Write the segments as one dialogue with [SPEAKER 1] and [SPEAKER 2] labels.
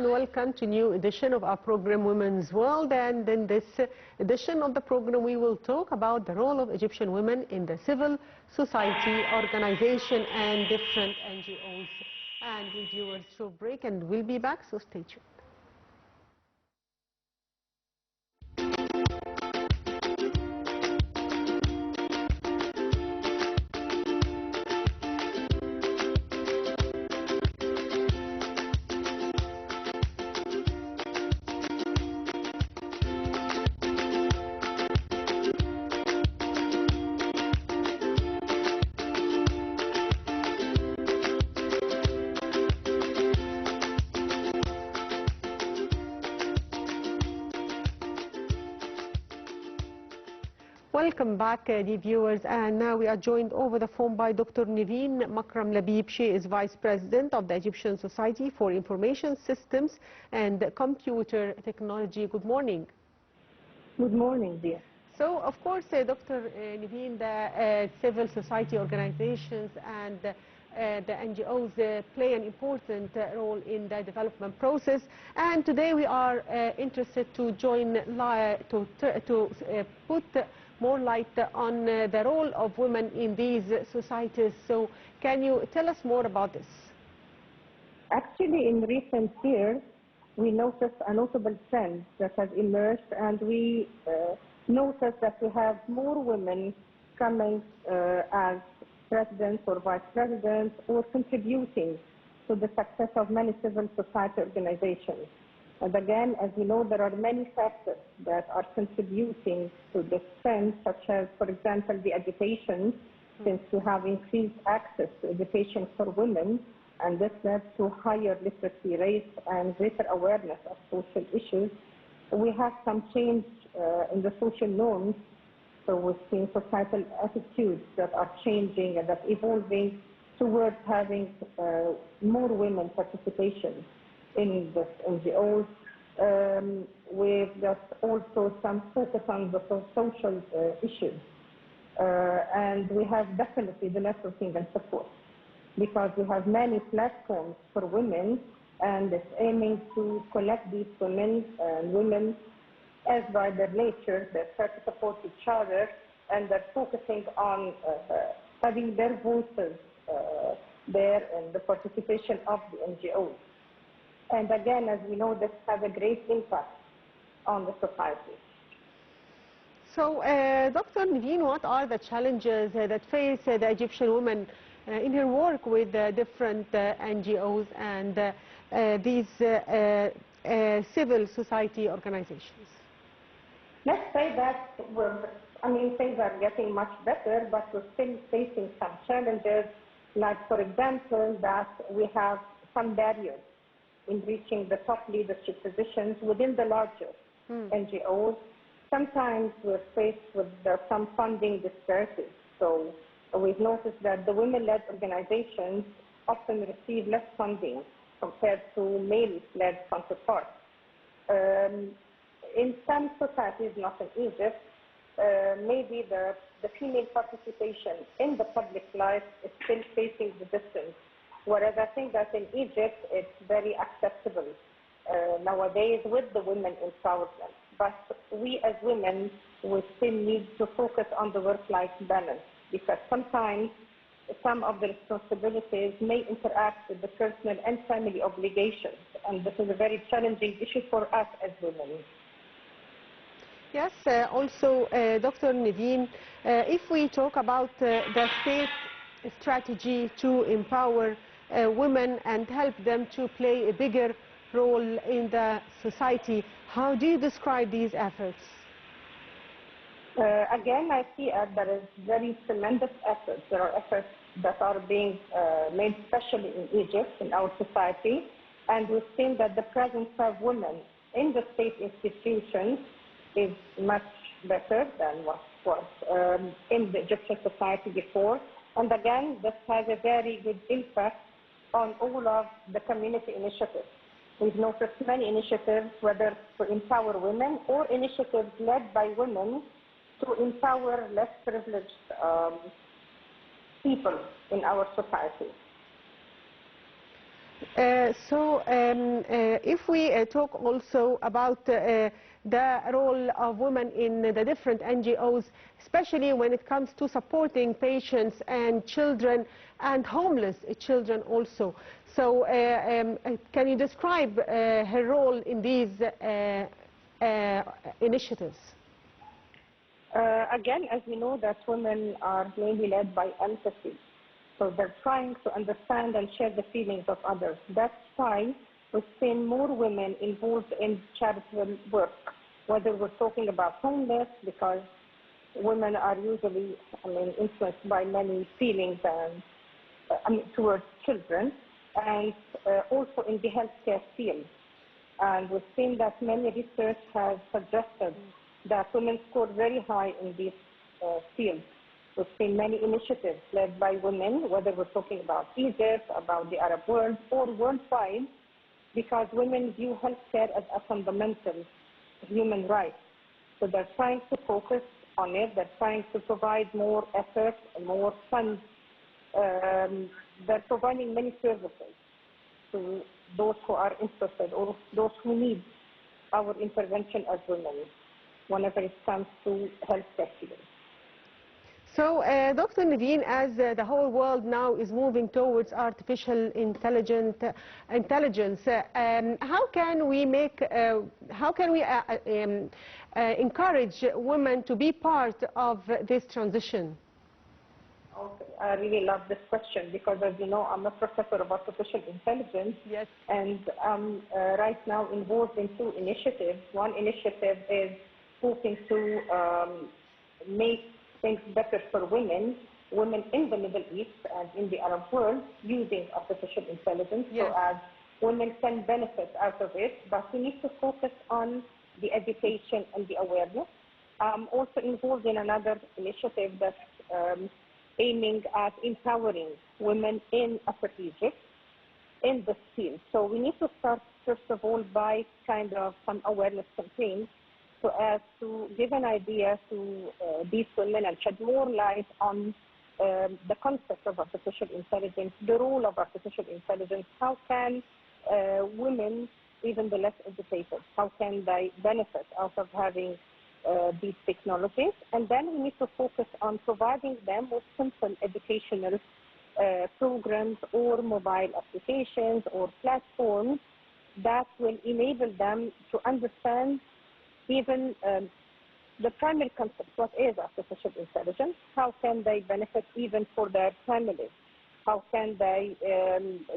[SPEAKER 1] welcome to new edition of our program Women's World. And in this edition of the program we will talk about the role of Egyptian women in the civil society organization and different NGOs. And we viewers short break and we'll be back, so stay tuned. Welcome back, dear viewers, and now we are joined over the phone by Dr. Nيفين Makaram Lbib. She is Vice President of the Egyptian Society for Information Systems and Computer Technology. Good morning.
[SPEAKER 2] Good morning, dear.
[SPEAKER 1] So, of course, Dr. Nيفين, the civil society organizations and the NGOs play an important role in the development process, and today we are interested to put more light on the role of women in these societies. So can you tell us more about this?
[SPEAKER 2] Actually, in recent years, we noticed a notable trend that has emerged, and we noticed that we have more women coming as presidents or vice presidents or contributing to the success of many civil society organizations. And again, as you know, there are many factors that are contributing to this trend, such as, for example, the education, since we have increased access to education for women, and this led to higher literacy rates and greater awareness of social issues. We have some change in the social norms, so we've seen societal attitudes that are changing and that evolving towards having more women participation in the NGOs, with just also some focus on the social issues. And we have definitely the networking and support, because we have many platforms for women, and it's aiming to connect these women and women as by their nature, they try to support each other, and they're focusing on having their voices there and the participation of the NGOs. And again, as we know, this has a great impact on the society.
[SPEAKER 1] So, Dr. Nيفين, what are the challenges that face the Egyptian woman in her work with different NGOs and these civil society organizations?
[SPEAKER 2] Let's say that things are getting much better, but we're still facing some challenges, like, for example, that we have some barriers in reaching the top leadership positions within the larger NGOs. Sometimes we're faced with some funding disparities. So we've noticed that the women-led organizations often receive less funding compared to male-led counterparts. In some societies, not in Egypt, maybe the female participation in the public life is still facing resistance. Whereas I think that in Egypt, it's very acceptable nowadays with the women empowerment. But we as women, we still need to focus on the work-life balance, because sometimes some of the responsibilities may interact with the personal and family obligations. And this is a very challenging issue for us as women.
[SPEAKER 1] Yes, also, Dr. Nيفين, if we talk about the state strategy to empower women and help them to play a bigger role in the society, how do you describe these efforts?
[SPEAKER 2] Again, I see there is very tremendous efforts. There are efforts that are being made, especially in Egypt, in our society, and we've seen that the presence of women in the state institutions is much better than what was in the Egyptian society before. And again, this has a very good impact on all of the community initiatives. We've noticed many initiatives, whether to empower women or initiatives led by women to empower less privileged people in our society.
[SPEAKER 1] If we talk also about the role of women in the different NGOs, especially when it comes to supporting patients and children and homeless children also. So can you describe her role in these initiatives?
[SPEAKER 2] Again, as we know that women are mainly led by empathy. So they're trying to understand and share the feelings of others. That's why we've seen more women involved in charitable work, whether we're talking about homeless, because women are usually, influenced by many feelings and towards children, and also in the healthcare field. And we've seen that many research has suggested that women score very high in these fields. We've seen many initiatives led by women, whether we're talking about Egypt, about the Arab world, or worldwide, because women view healthcare as a fundamental human right. So they're trying to focus on it. They're trying to provide more effort and more funds. They're providing many services to those who are interested or those who need our intervention as women whenever it comes to healthcare field.
[SPEAKER 1] So, Dr. Niveen, as the whole world now is moving towards artificial intelligence, how can we encourage women to be part of this transition?
[SPEAKER 2] Okay. I really love this question because, as you know, I'm a professor of artificial intelligence.
[SPEAKER 1] Yes.
[SPEAKER 2] And I'm right now involved in two initiatives. One initiative is hoping to make things better for women in the Middle East and in the Arab world using artificial intelligence,
[SPEAKER 1] yes,
[SPEAKER 2] so as women can benefit out of it. But we need to focus on the education and the awareness. I'm also involved in another initiative that's aiming at empowering women in Upper Egypt in this field. So we need to start, first of all, by kind of some awareness campaigns, so as to give an idea to these women and shed more light on the concept of artificial intelligence, the role of artificial intelligence, how can women, even the less educated, how can they benefit out of having these technologies. And then we need to focus on providing them with simple educational programs or mobile applications or platforms that will enable them to understand even the primary concept, what is artificial intelligence, how can they benefit even for their families, how can they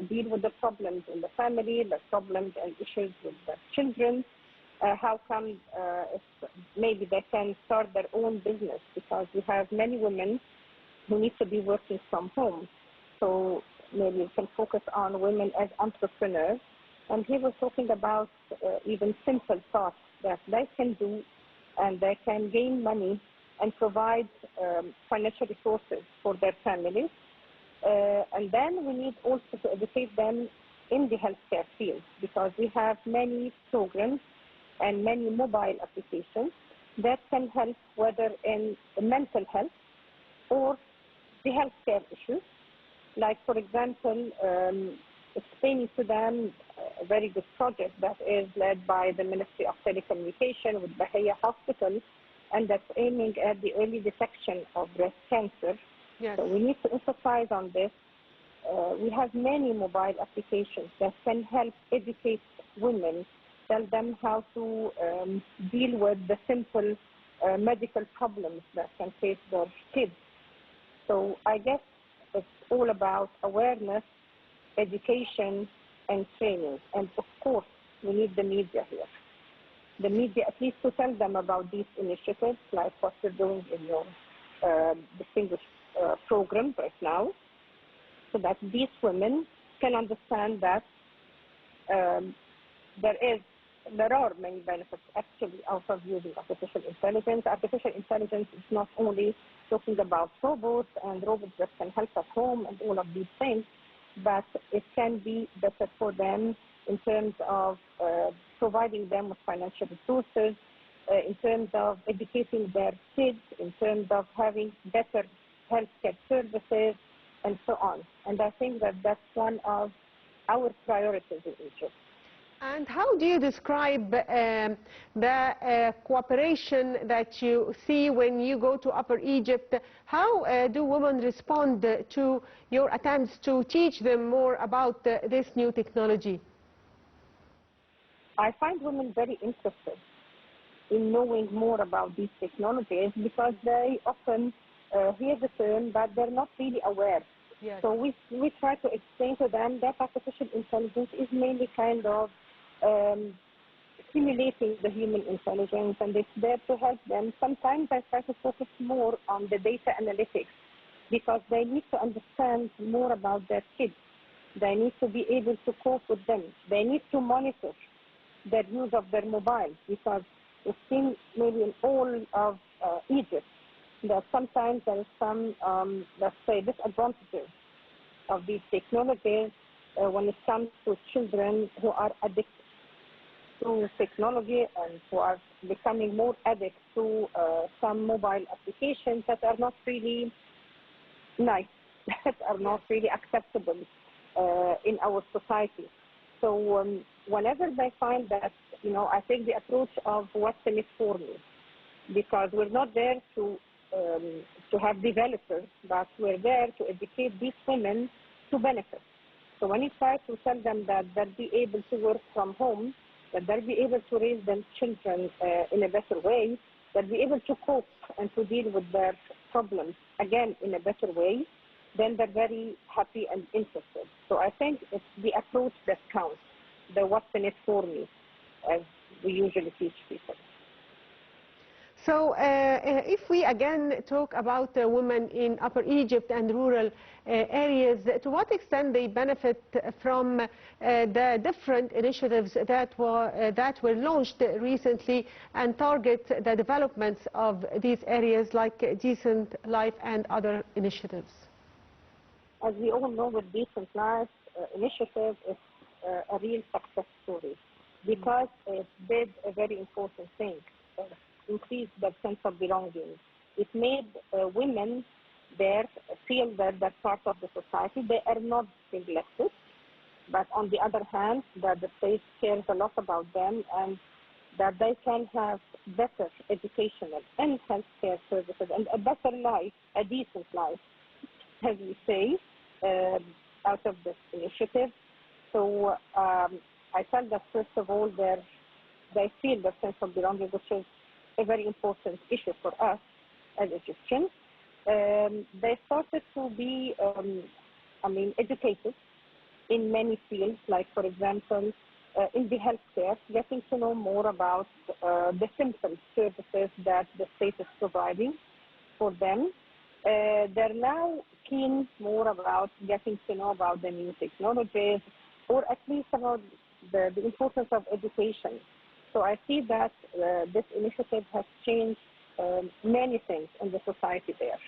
[SPEAKER 2] deal with the problems in the family, the problems and issues with their children, how come if maybe they can start their own business, because we have many women who need to be working from home. So maybe we can focus on women as entrepreneurs. And he was talking about even simple tasks that they can do, and they can gain money and provide financial resources for their families. And then we need also to educate them in the healthcare field, because we have many programs and many mobile applications that can help, whether in the mental health or the healthcare issues. Like, for example, explaining to them a very good project that is led by the Ministry of Telecommunication with Bahia Hospital, and that's aiming at the early detection of breast cancer.
[SPEAKER 1] Yes.
[SPEAKER 2] So we need to emphasize on this. We have many mobile applications that can help educate women, tell them how to deal with the simple medical problems that can face their kids. So I guess it's all about awareness, education, and training. And of course, we need the media here. The media, at least to tell them about these initiatives, like what we're doing in your distinguished program right now, so that these women can understand that there are many benefits actually out of using artificial intelligence. Artificial intelligence is not only talking about robots and robots that can help at home and all of these things, but it can be better for them in terms of providing them with financial resources, in terms of educating their kids, in terms of having better healthcare services, and so on. And I think that that's one of our priorities in Egypt.
[SPEAKER 1] And how do you describe the cooperation that you see when you go to Upper Egypt? How do women respond to your attempts to teach them more about this new technology?
[SPEAKER 2] I find women very interested in knowing more about these technologies because they often hear the term, but they're not really aware.
[SPEAKER 1] Yes.
[SPEAKER 2] So we try to explain to them that artificial intelligence is mainly kind of simulating the human intelligence, and it's there to help them. Sometimes I try to focus more on the data analytics because they need to understand more about their kids. They need to be able to cope with them. They need to monitor their use of their mobiles because we've seen maybe in all of Egypt that sometimes there is some, let's say, disadvantages of these technologies when it comes to children who are addicted to technology and who are becoming more addicted to some mobile applications that are not really nice, that are not really acceptable in our society. So whenever they find that, I take the approach of what's in it for me, because we're not there to have developers, but we're there to educate these women to benefit. So when you try to tell them that they'll be able to work from home, that they'll be able to raise their children in a better way, they'll be able to cope and to deal with their problems, again, in a better way, then they're very happy and interested. So I think it's the approach that counts, the what's in it for me, as we usually teach people.
[SPEAKER 1] So if we again talk about women in Upper Egypt and rural areas, to what extent they benefit from the different initiatives that were launched recently and target the developments of these areas like Decent Life and other initiatives?
[SPEAKER 2] As we all know, with Decent Life initiative, it's a real success story because it did a very important thing. Increase their sense of belonging. It made women there feel that they're part of the society. They are not neglected, but on the other hand, that the state cares a lot about them and that they can have better educational and healthcare services and a better life, a decent life, as we say, out of this initiative. So I felt that first of all, they feel the sense of belonging, which is a very important issue for us as Egyptians. They started to be, educated in many fields, like, for example, in the healthcare, getting to know more about the simple services that the state is providing for them. They're now keen more about getting to know about the new technologies, or at least about the importance of education. So I see that this initiative has changed many things in the society there.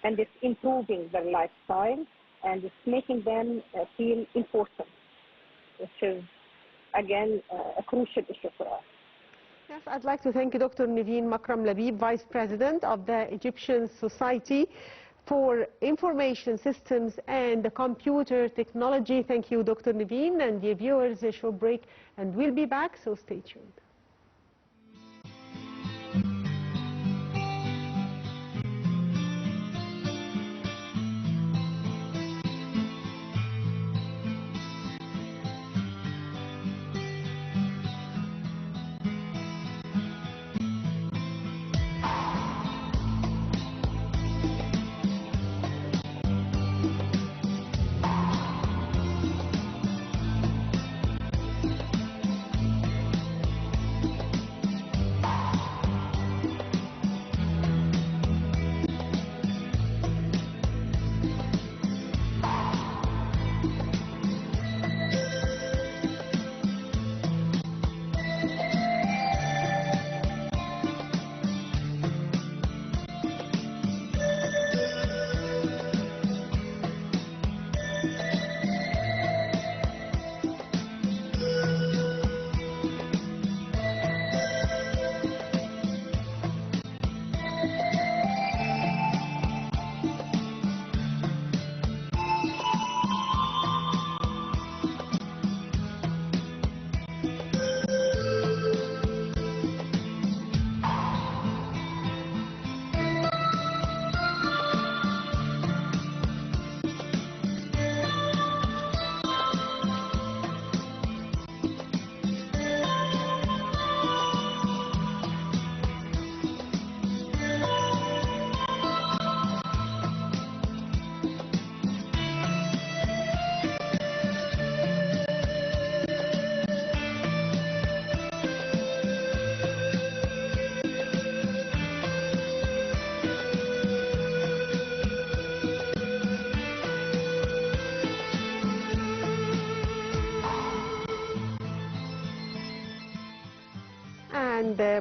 [SPEAKER 2] And it's improving their lifestyle and it's making them feel important, which is, again, a crucial issue for us.
[SPEAKER 1] Yes, I'd like to thank Dr. Niveen Makram Lbib, Vice President of the Egyptian Society for Information Systems and Computer Technology. Thank you, Dr. Niveen, and the viewers, a short break, and we'll be back, so stay tuned.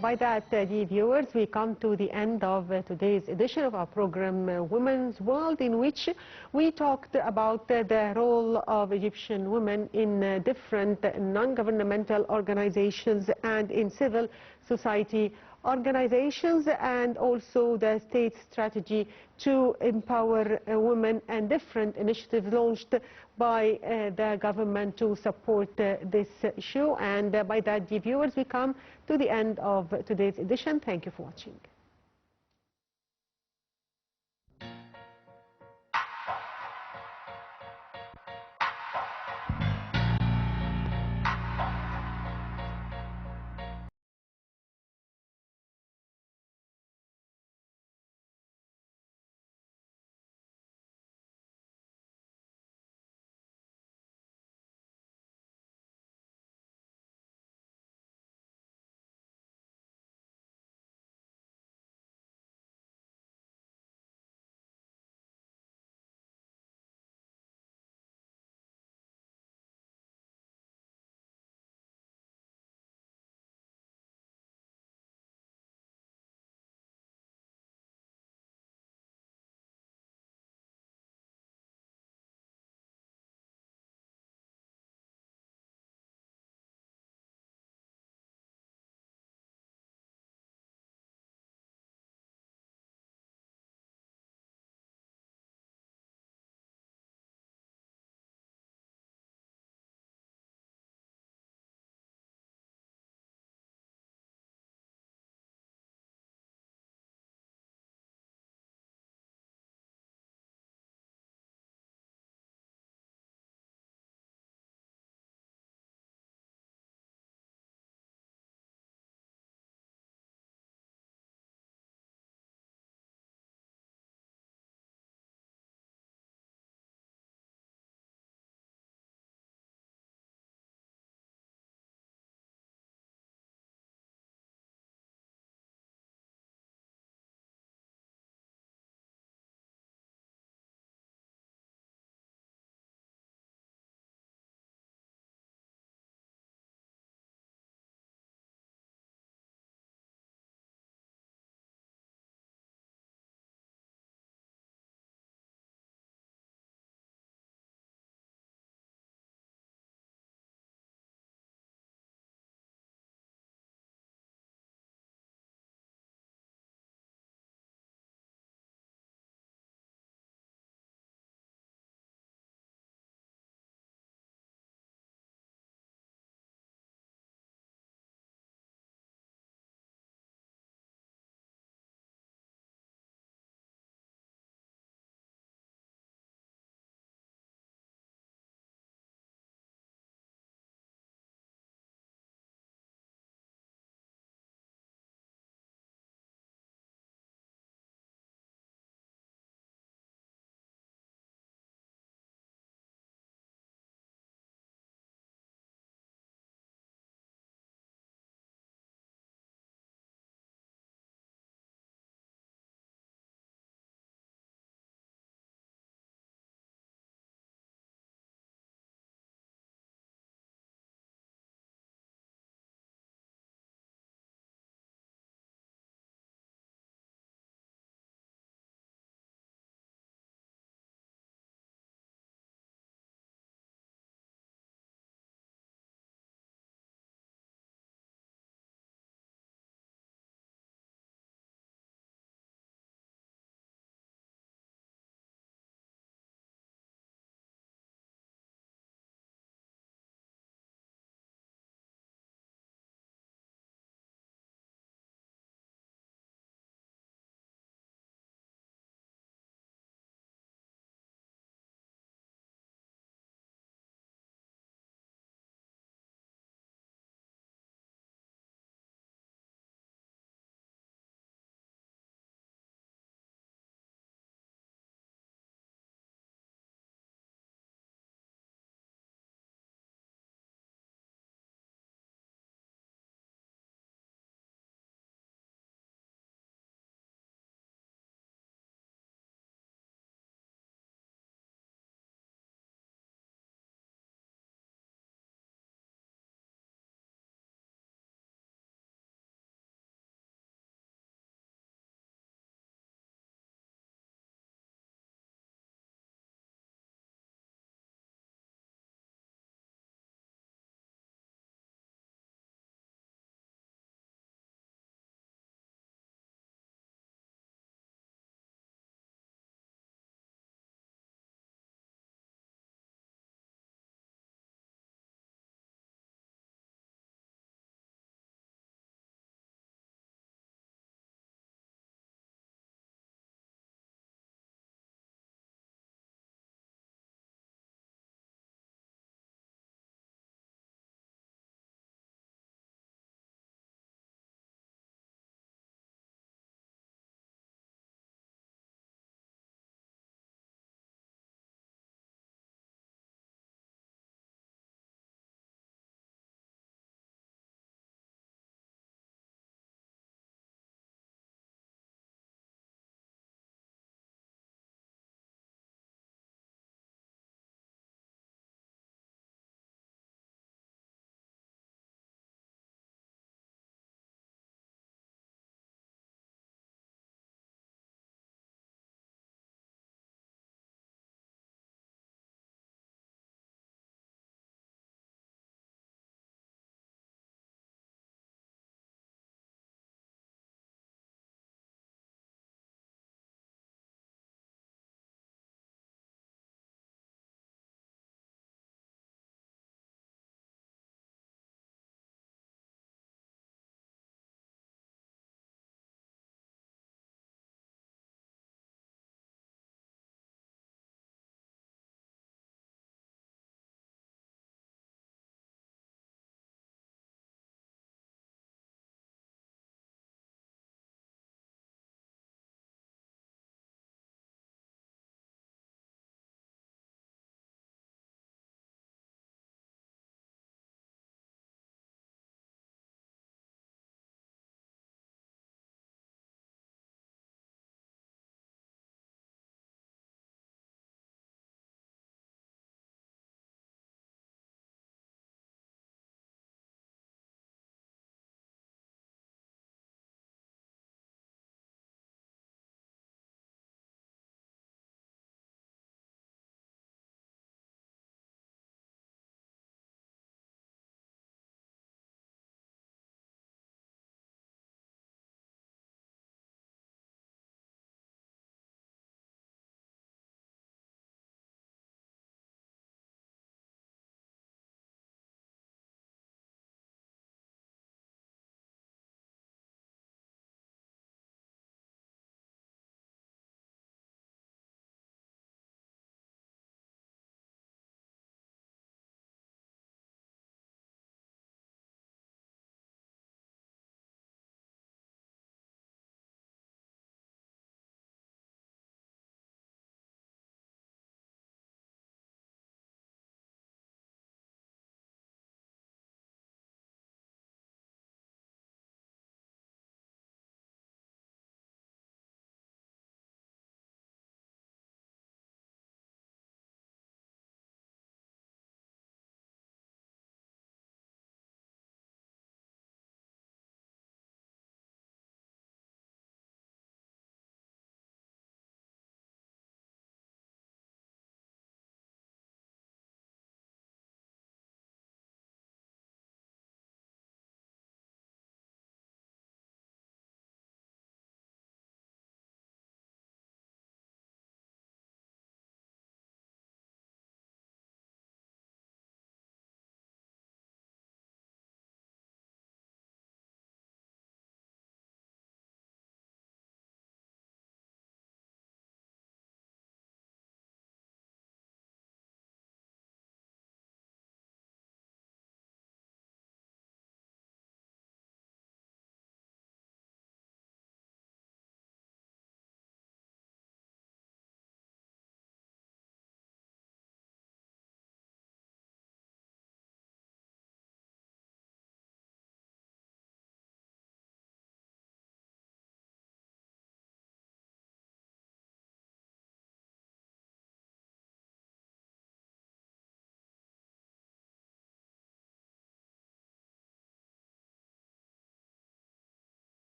[SPEAKER 1] by that, dear viewers, we come to the end of today's edition of our program, Women's World, in which we talked about the role of Egyptian women in different non-governmental organizations and in civil society organizations, and also the state's strategy to empower women and different initiatives launched by the government to support this issue. And by that, dear viewers, we come to the end of today's edition. Thank you for watching.